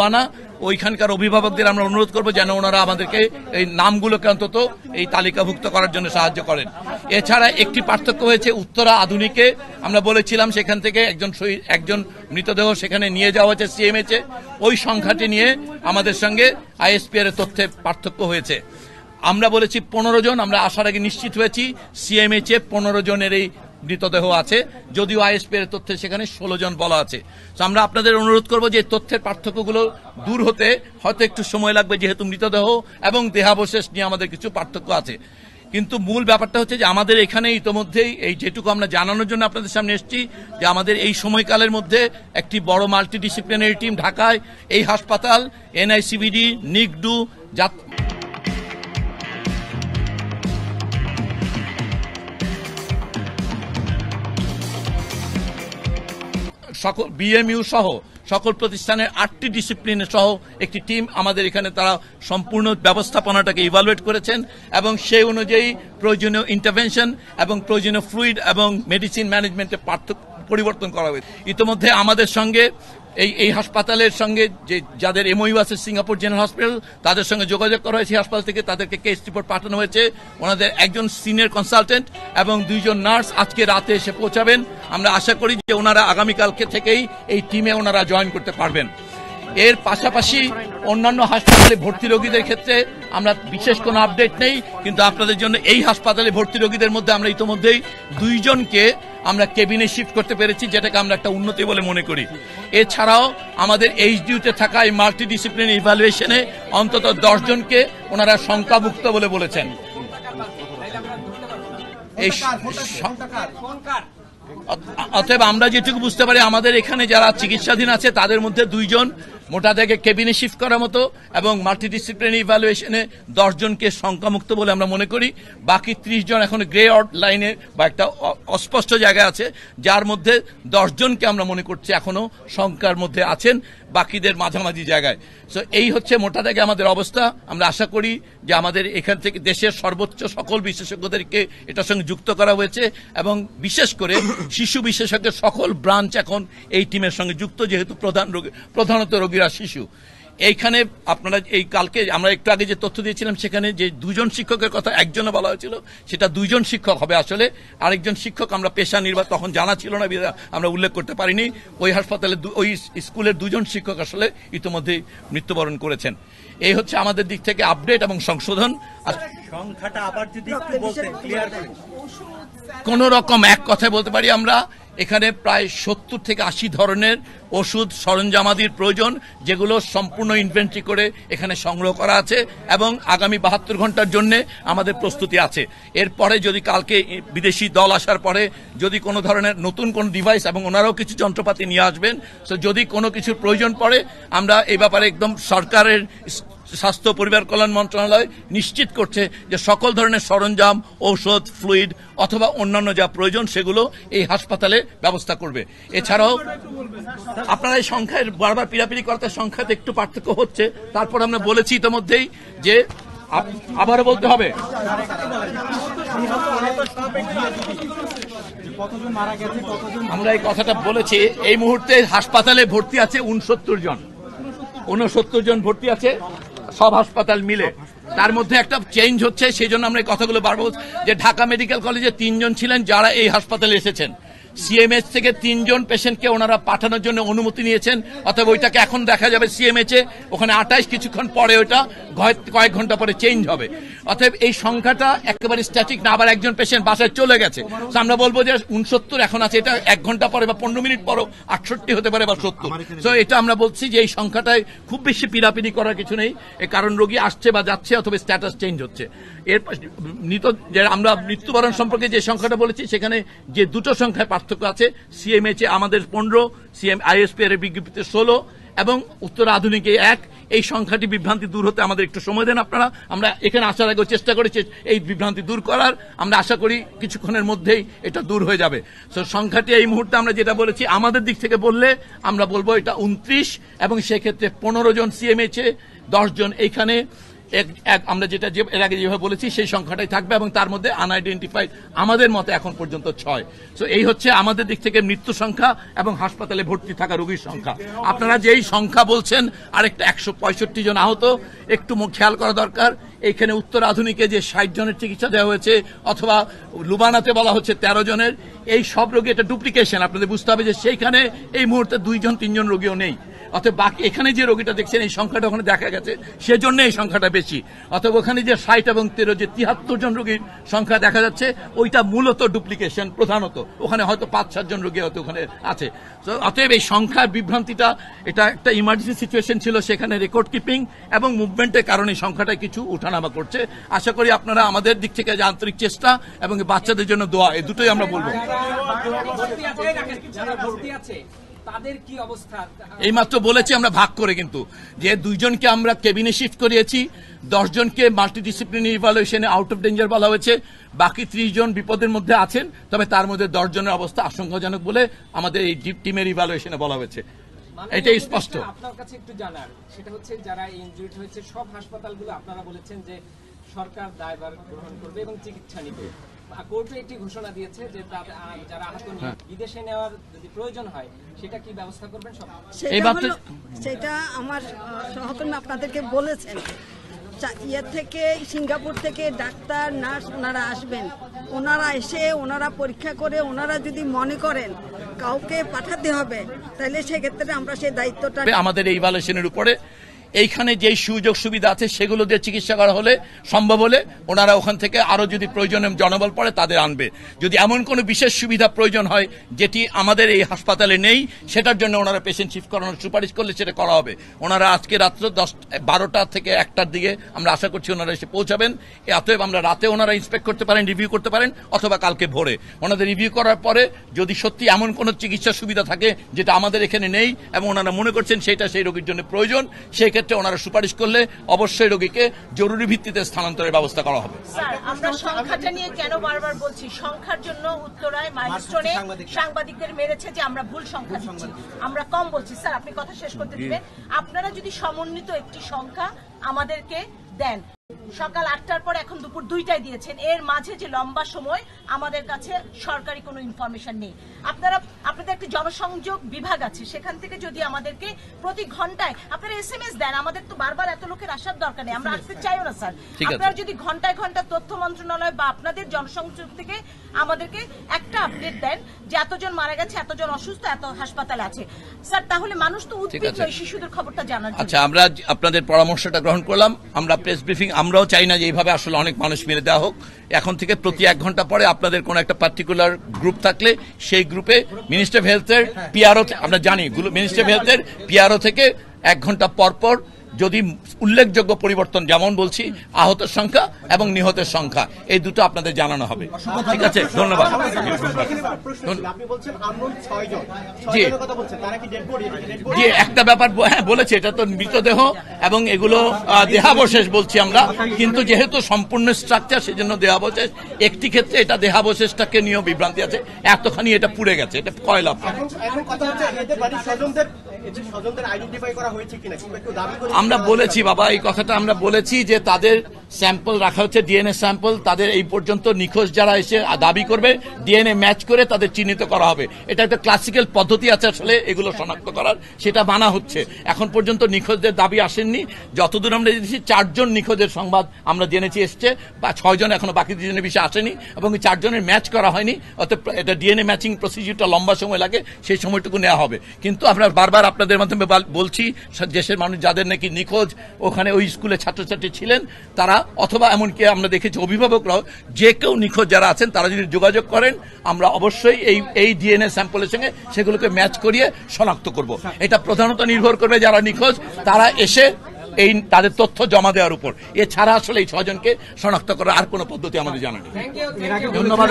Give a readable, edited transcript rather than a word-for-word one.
রূপবানা ওইখানকার অভিভাবকদের আমরা অনুরোধ করব যেন ওনারা আমাদেরকে এই নামগুলোকে অন্তত এই তালিকাভুক্ত করার জন্য সাহায্য করেন। এছাড়া একটি পার্থক্য হয়েছে উত্তরা আধুনিকে আমরা বলেছিলাম সেখান থেকে একজন মৃতদেহ সেখানে নিয়ে যাওয়া হয়েছে সিএমএইচে, ওই সংখ্যাটি নিয়ে আমাদের সঙ্গে আইএসপিআর এর তথ্যে পার্থক্য হয়েছে। আমরা বলেছি 15 জন, আমরা আসার আগে নিশ্চিত হয়েছি সিএমএইচে 15 জনের এই মৃতদেহ আছে, যদিও আইএসপিআর এর তথ্যে সেখানে 16 জন বলা আছে। তো আমরা আপনাদের অনুরোধ করব যে তথ্যের পার্থক্যগুলো দূর হতে হয়তো একটু সময় লাগবে, যেহেতু মৃতদেহ এবং দেহাবশেষ নিয়ে আমাদের কিছু পার্থক্য আছে। কিন্তু মূল ব্যাপারটা হচ্ছে যে আমাদের এখানে ইতোমধ্যেই এই যেটুকু আমরা জানানোর জন্য আপনাদের সামনে এসেছি যে আমাদের এই সময়কালের মধ্যে একটি বড় মাল্টিডিসিপ্লিনারি টিম ঢাকায় এই হাসপাতাল, এনআইসিবিডি, নিকডু, সকল বিএমইউ সহ সকল প্রতিষ্ঠানের 8টি ডিসিপ্লিনের সহ একটি টিম আমাদের এখানে, তারা সম্পূর্ণ ব্যবস্থাপনাটাকে ইভালুয়েট করেছেন এবং সেই অনুযায়ী প্রয়োজনীয় ইন্টারভেনশন এবং প্রয়োজনীয় ফ্লুইড এবং মেডিসিন ম্যানেজমেন্টে পরিবর্তন করা হয়েছে। ইতিমধ্যে আমাদের সঙ্গে এই হাসপাতালের সঙ্গে যে যাদের এমওইউ আছে সিঙ্গাপুর জেনারেল হসপিটাল, তাদের সঙ্গে যোগাযোগ করা হয়েছে হাসপাতাল থেকে, তাদেরকে কেস রিপোর্ট পাঠানো হয়েছে। ওনাদের একজন সিনিয়র কনসালটেন্ট এবং 2 জন নার্স আজকে রাতে এসে পৌঁছাবেন। আমরা আশা করি যে ওনারা আগামীকালকে থেকেই এই টিমে ওনারা জয়েন করতে পারবেন। এর পাশাপাশি অন্যান্য হাসপাতালে ভর্তি রোগীদের ক্ষেত্রে আমরা বিশেষ কোনো আপডেট নেই, কিন্তু আপনাদের জন্য এই হাসপাতালে ভর্তি রোগীদের মধ্যে আমরা ইতিমধ্যেই 2 জনকে আমরা কেবিনে শিফট করতে পেরেছি, যেটাকে আমরা একটা উন্নতি বলে মনে করি। এছাড়াও আমাদের এইচডিইউতে থাকা এই মাল্টিডিসিপ্লিনারি ইভ্যালুয়েশনে অন্তত 10 জনকে ওনারা শঙ্কামুক্ত বলে বলেছেন। অতএব আমরা যেটুকু বুঝতে পারি আমাদের এখানে যারা চিকিৎসাধীন আছে তাদের মধ্যে 2 জন মোটা থেকে কেবিনে শিফট করার মতো এবং মাল্টিডিসিপ্লিনারি ইভ্যালুয়েশনে 10 জনকে শঙ্কামুক্ত বলে আমরা মনে করি। বাকি 30 জন এখন গ্রে লাইনে বা একটা অস্পষ্ট জায়গায় আছে, যার মধ্যে 10 জনকে আমরা মনে করছি এখনো শঙ্কার মধ্যে আছেন, বাকিদের মাঝামাঝি জায়গায়। সো এই হচ্ছে মোটা থেকে আমাদের অবস্থা। আমরা আশা করি যে আমাদের এখান থেকে দেশের সর্বোচ্চ সকল বিশেষজ্ঞদেরকে এটার সঙ্গে যুক্ত করা হয়েছে এবং বিশেষ করে শিশু বিশেষজ্ঞের সকল ব্রাঞ্চ এখন এই টিমের সঙ্গে যুক্ত, যেহেতু প্রধানত রোগীরা শিশু। এইখানে আপনারা এই কালকে আমরা একটু আগে যে তথ্য দিয়েছিলাম সেখানে যে 2 জন শিক্ষকের কথা একজনে বলা হয়েছিল, সেটা 2 জন শিক্ষক হবে আসলে। আরেকজন শিক্ষক আমরা পেশা নির্বাচন তখন জানা ছিল না, আমরা উল্লেখ করতে পারিনি। ওই হাসপাতালে ওই স্কুলের 2 জন শিক্ষক আসলে ইতিমধ্যেই মৃত্যুবরণ করেছেন। এই হচ্ছে আমাদের দিক থেকে আপডেট এবং সংশোধন। সংখ্যাটা আবার যদি একটু বলতেন ক্লিয়ার করে। কোন রকম এক কথায় বলতে পারি আমরা এখানে প্রায় 70 থেকে 80 ধরনের ওষুধ সরঞ্জামাদির প্রয়োজন, যেগুলো সম্পূর্ণ ইনভেন্টরি করে এখানে সংগ্রহ করা আছে এবং আগামী 72 ঘন্টার জন্য আমাদের প্রস্তুতি আছে। এরপরে যদি কালকে বিদেশি দল আসার পরে যদি কোনো ধরনের নতুন কোন ডিভাইস এবং ওনারাও কিছু যন্ত্রপাতি নিয়ে আসবেন, সো যদি কোনো কিছুর প্রয়োজন পড়ে আমরা এই ব্যাপারে একদম সরকারের স্বাস্থ্য পরিবার কল্যাণ মন্ত্রণালয় নিশ্চিত করছে যে সকল ধরনের সরঞ্জাম, ঔষধ, ফ্লুইড অথবা অন্যান্য যা প্রয়োজন সেগুলো এই হাসপাতালে ব্যবস্থা করবে। এছাড়াও আপনারা এই সংখ্যায় বারবার পিড়াপিড়ি করতে সংখ্যাতে একটু পার্থক্য হচ্ছে, তারপর আমরা বলেছি ইতিমধ্যেই যে আবারও বলতে হবে আমরা এই কথাটা বলেছি। এই মুহূর্তে হাসপাতালে ভর্তি আছে 69 জন, 69 জন ভর্তি আছে সব হাসপাতাল মিলে। তার মধ্যে একটা চেঞ্জ হচ্ছে, সেই জন্য আমরা এই কথাগুলো বারবার যে ঢাকা মেডিকেল কলেজে 3 জন ছিলেন যারা এই হাসপাতালে এসেছেন। সিএমএইচ থেকে 3 জন পেশেন্টকে ওনারা পাঠানোর জন্য অনুমতি নিয়েছেন, অথবা ওইটাকে এখন দেখা যাবে সিএমএইচে, ওখানে 28 কিছুক্ষণ পরে ওইটা কয়েক ঘন্টা পরে চেঞ্জ হবে। অতএব এই সংখ্যাটা একেবারে স্ট্যাটিক না, আবার একজন পেশেন্ট বাসায় চলে গেছে। আমরা বলবো যে 69 এখন আছে, এটা 1 ঘন্টা পরে বা 15 মিনিট পরও 68 হতে পারে বা 70। তো এটা আমরা বলছি যে এই সংখ্যাটায় খুব বেশি পিড়াপিড়ি করার কিছু নেই, কারণ রোগী আসছে বা যাচ্ছে অথবা স্ট্যাটাস চেঞ্জ হচ্ছে। এর যে আমরা মৃত্যুবরণ সম্পর্কে যে সংখ্যাটা বলেছি সেখানে যে 2টো সংখ্যায় পার্থক্য আছে, সিএমএইচে আমাদের 15, আইএসপিআর এর বিজ্ঞপ্তিতে 16 এবং উত্তরা আধুনিকে 1। এই সংখ্যাটি বিভ্রান্তি দূর হতে আমাদের একটু সময় দেন আপনারা। আমরা এখানে আসার আগে চেষ্টা করেছি এই বিভ্রান্তি দূর করার, আমরা আশা করি কিছুক্ষণের মধ্যেই এটা দূর হয়ে যাবে। তো সংখ্যাটি এই মুহূর্তে আমরা যেটা বলেছি আমাদের দিক থেকে বললে আমরা বলবো এটা 29 এবং সেক্ষেত্রে 15 জন সিএমএইচে, 10 জন এইখানে। আমরা যেটা এর আগে যেভাবে বলেছি সেই সংখ্যাটাই থাকবে এবং তার মধ্যে আনআইডেন্টিফাইড আমাদের মতে এখন পর্যন্ত 6। সো এই হচ্ছে আমাদের দিক থেকে মৃত্যু সংখ্যা এবং হাসপাতালে ভর্তি থাকা রোগীর সংখ্যা। আপনারা যেই সংখ্যা বলছেন আরেকটা 165 জন আহত, একটু খেয়াল করা দরকার। এইখানে উত্তর আধুনিকে যে 60 জনের চিকিৎসা দেওয়া হয়েছে অথবা লুবানাতে বলা হচ্ছে 13 জনের, এই সব রোগী এটা ডুপ্লিকেশন। আপনাদের বুঝতে হবে যে সেইখানে এই মুহূর্তে 2 জন 3 জন রোগীও নেই। অতএব বাকি এখানে যে রোগীটা দেখছেন এই সংখ্যাটা ওখানে দেখা গেছে, সেজন্য এই সংখ্যাটা বেশি। অতএব ওখানে যে 60 এবং 13 যে 73 জন রোগীর সংখ্যা দেখা যাচ্ছে ওইটা মূলত ডুপ্লিকেশন প্রধানত। ওখানে হয়তো 5-7 জন রোগী হয়তো ওখানে আছে। তো অতএব এই সংখ্যার বিভ্রান্তিটা, এটা একটা ইমার্জেন্সি সিচুয়েশন ছিল, সেখানে রেকর্ড কিপিং এবং মুভমেন্টের কারণে সংখ্যাটা কিছু উঠানামা করছে। আশা করি আপনারা আমাদের দিক থেকে যে আন্তরিক চেষ্টা এবং বাচ্চাদের জন্য দোয়া, এই দুটোই আমরা বলবো। তাদের কি অবস্থা? এইমাত্র বলেছি আমরা ভাগ করে, কিন্তু যে 2 জনকে আমরা কেবিনে শিফট করিয়েছি, 10 জনকে মাল্টিডিসিপ্লিনারি ইভালুয়েশনে আউট অফ ডেঞ্জার বলা হয়েছে, বাকি 30 জন বিপদের মধ্যে আছেন। তবে তার মধ্যে 10 জনের অবস্থা আশঙ্কাজনক বলে আমাদের এই টিমের ইভালুয়েশনে বলা হয়েছে। এটাই স্পষ্ট। আপনার কাছে একটু জানার, সেটা হচ্ছে যারা ইনজুরিড হয়েছে সব হাসপাতালগুলো আপনারা বলেছেন যে সরকার দায়ভার গ্রহণ করবে এবং চিকিৎসা নিবে। কোর্টে একটি ঘোষণা দিয়েছে যে যারা আহত বিদেশে নেওয়ার যদি প্রয়োজন হয় সেটা কি ব্যবস্থা করবেন? সেটা আমার সহকর্মী আপনাদেরকে বলেছেন, ইয়ে থেকে সিঙ্গাপুর থেকে ডাক্তার নার্স ওনারা আসবেন, ওনারা এসে ওনারা পরীক্ষা করে ওনারা যদি মনে করেন কাউকে পাঠাতে হবে তাহলে সেক্ষেত্রে আমরা সেই দায়িত্বটা আমাদের এই ইভালুয়েশনের উপরে এইখানে যেই সুযোগ সুবিধা আছে সেগুলো দিয়ে চিকিৎসা করা হলে সম্ভব হলে ওনারা ওখান থেকে আরো যদি প্রয়োজনে জনবল পড়ে তাদের আনবে। যদি এমন কোনো বিশেষ সুবিধা প্রয়োজন হয় যেটি আমাদের এই হাসপাতালে নেই, সেটার জন্য ওনারা পেশেন্ট শিফট করানোর সুপারিশ করলে সেটা করা হবে। ওনারা আজকে রাত্র 12টা থেকে 1টার দিকে আমরা আশা করছি ওনারা এসে পৌঁছাবেন। অতএব আমরা রাতে ওনারা ইন্সপেক্ট করতে পারেন, রিভিউ করতে পারেন, অথবা কালকে ভোরে ওনাদের রিভিউ করার পরে যদি সত্যি এমন কোনো চিকিৎসা সুবিধা থাকে যেটা আমাদের এখানে নেই এবং ওনারা মনে করছেন সেটা সেই রোগীর জন্য প্রয়োজন, সেই ক্ষেত্রে ওনারা সুপারিশ করলে অবশ্যই রোগীকে জরুরি ভিত্তিতে স্থানান্তরের ব্যবস্থা করা হবে। স্যার, আমরা সংখ্যাটা নিয়ে কেন বারবার বলছি? সংখ্যার জন্য উত্তরায় মাইলস্টোনে সাংবাদিকদের মেরেছে যে আমরা ভুল সংখ্যা দিচ্ছি, আমরা কম বলছি। স্যার, আপনি কথা শেষ করতে দিবেন? আপনারা যদি সমন্বিত একটি সংখ্যা আমাদেরকে দেন, সকাল 8টার পর এখন দুপুর 2টায় দিয়েছেন, এর মাঝে যে লম্বা সময় আমাদের কাছে সরকারি কোনো ইনফরমেশন নেই। আপনাদের একটি জনসংযোগ বিভাগ আছে, সেখান থেকে যদি আমাদেরকে প্রতি ঘন্টায় আপনারা SMS দেন, আমাদের তো বারবার এত লোকের আসার দরকার নেই, আমরা আসতে চাইও না স্যার। আপনারা যদি ঘন্টায় ঘন্টা তথ্য মন্ত্রণালয় বা আপনাদের জনসংযোগ থেকে আমাদেরকে একটা আপডেট দেন যে এতজন মারা গেছে, এতজন অসুস্থ, এত হাসপাতালে আছে স্যার, তাহলে মানুষ তো উদ্বিগ্ন এই শিশুদের খবরটা জানার জন্য। আচ্ছা, আমরা আপনাদের পরামর্শটা গ্রহণ করলাম। আমরা প্রেস ব্রিফিং আমরাও চাই না যে এইভাবে আসলে অনেক মানুষ মেরে দেওয়া হোক। এখন থেকে প্রতি 1 ঘন্টা পরে আপনাদের কোনো একটা পার্টিকুলার গ্রুপ থাকলে সেই গ্রুপে মিনিস্টার অফ হেলথের পিআরও, আমরা জানি মিনিস্টার অফ হেলথের পিআরও থেকে 1 ঘন্টা পর পর যদি উল্লেখযোগ্য পরিবর্তন, যেমন বলছি আহতের সংখ্যা এবং নিহতের সংখ্যা, এই দুটো আপনাদের জানানো হবে। ঠিক আছে, ধন্যবাদ। জি, একটা ব্যাপার বলেছে, এটা তো মৃতদেহ এবং এগুলো দেহাবশেষ বলছি আমরা, কিন্তু যেহেতু সম্পূর্ণ স্ট্রাকচার সেজন্য দেহাবশেষ। একটি ক্ষেত্রে এটা দেহাবশেষটাকে নিয়েও বিভ্রান্তি আছে, এতখানি এটা পুড়ে গেছে, এটা কয়লা। আমরা বলেছি বাবা, এই কথাটা আমরা বলেছি যে তাদের স্যাম্পল রাখা হচ্ছে, ডিএনএ স্যাম্পল। তাদের এই পর্যন্ত নিখোঁজ যারা এসে দাবি করবে ডিএনএ ম্যাচ করে তাদের চিহ্নিত করা হবে। এটা একটা ক্লাসিক্যাল পদ্ধতি আছে আসলে এগুলো শনাক্ত করার, সেটা মানা হচ্ছে। এখন পর্যন্ত নিখোঁজদের দাবি আসেননি। যতদূর আমরা জেনেছি 4 জন নিখোঁজের সংবাদ আমরা জেনেছি এসছে, বা 6 জন এখনো, বাকি 2 জনের বিষয়ে আসেনি এবং 4 জনের ম্যাচ করা হয়নি। অর্থাৎ এটা ডিএনএ ম্যাচিং প্রসিডিউরটা লম্বা সময় লাগে, সেই সময়টুকু নেওয়া হবে। কিন্তু আমরা বারবার আপনাদের মাধ্যমে বলছি, দেশের মানুষ যাদের নাকি নিখোঁজ ওখানে ওই স্কুলে ছাত্রছাত্রী ছিলেন তারা, অথবা এমনকি আমরা দেখেছি অভিভাবকরাও, যে কেউ নিখোঁজ যারা আছেন তারা যদি যোগাযোগ করেন আমরা অবশ্যই এই ডিএনএ স্যাম্পলের সঙ্গে সেগুলোকে ম্যাচ করিয়ে শনাক্ত করব। এটা প্রধানত নির্ভর করবে যারা নিখোঁজ তারা এসে এই তাদের তথ্য জমা দেওয়ার উপর। এছাড়া আসলে এই 6 জনকে শনাক্ত করার আর কোনো পদ্ধতি আমাদের জানা নেই। ধন্যবাদ।